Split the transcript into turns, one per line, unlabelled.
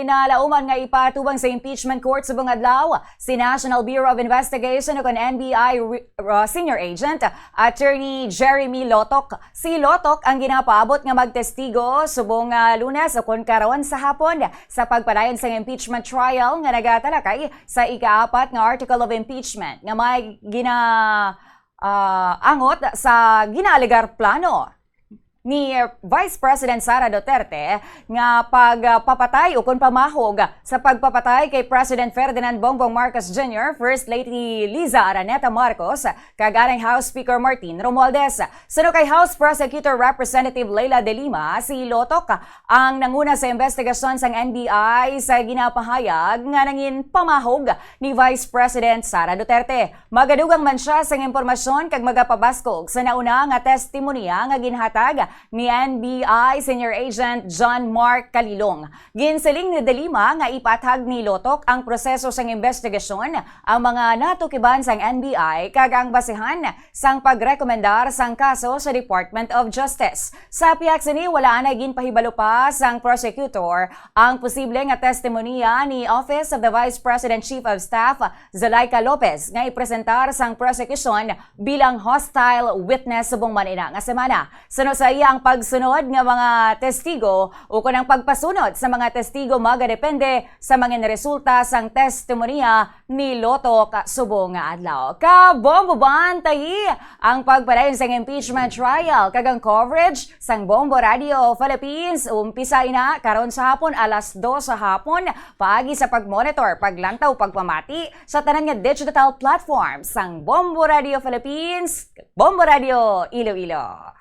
Nalauman nga ipatubang sa impeachment court sa bungadlaw si National Bureau of Investigation ug NBI Senior Agent Attorney Jeremy Lotok. Si Lotok ang ginapaabot nga magtestigo subong Lunes ukon karon sa hapon sa pagpadayon sa impeachment trial nga nagatalakay sa ika-4 nga article of impeachment nga may angot sa ginalegar plano ni Vice President Sara Duterte nga pagpapatay o kung pamahog sa pagpapatay kay President Ferdinand Bongbong Marcos Jr., First Lady Liza Araneta Marcos, kaganing House Speaker Martin Romualdez. Suno kay House Prosecutor Representative Leila de Lima, si Lotok ang nanguna sa investigasyon sang NBI sa ginapahayag nga nangin pamahog ni Vice President Sara Duterte. Magadugang man siya sa impormasyon kag magapabaskog sa nauna nga testimonya nga ginhatag ni NBI Senior Agent John Mark Calilong. Ginsiling ni De Lima nga ipathag ni Lotok ang proseso sang investigasyon ang mga natukiban sang NBI kag ang basehan sang pagrekomendar sang kaso sa Department of Justice. Sa piyak sini wala na ginpahibalo pa sang prosecutor ang posible nga testimonya ni Office of the Vice President Chief of Staff Zulaika Lopez nga ipresentar sang prosecution bilang hostile witness subong manina nga semana. Suno sa iya ang pagsunod nga mga testigo o kung ang pagpasunod sa mga testigo magadepende sa mga resulta sang testimonya ni Lotok subong nga adlaw. Kabomboban tahi ang pagpadayon sang impeachment trial kag ang coverage sang Bombo Radio Philippines umpisa ina karon sa hapon alas 2 sa hapon paagi sa pagmonitor, paglantaw, pagpamati sa tanan nga digital platform sang Bombo Radio Philippines, Bombo Radio Iloilo.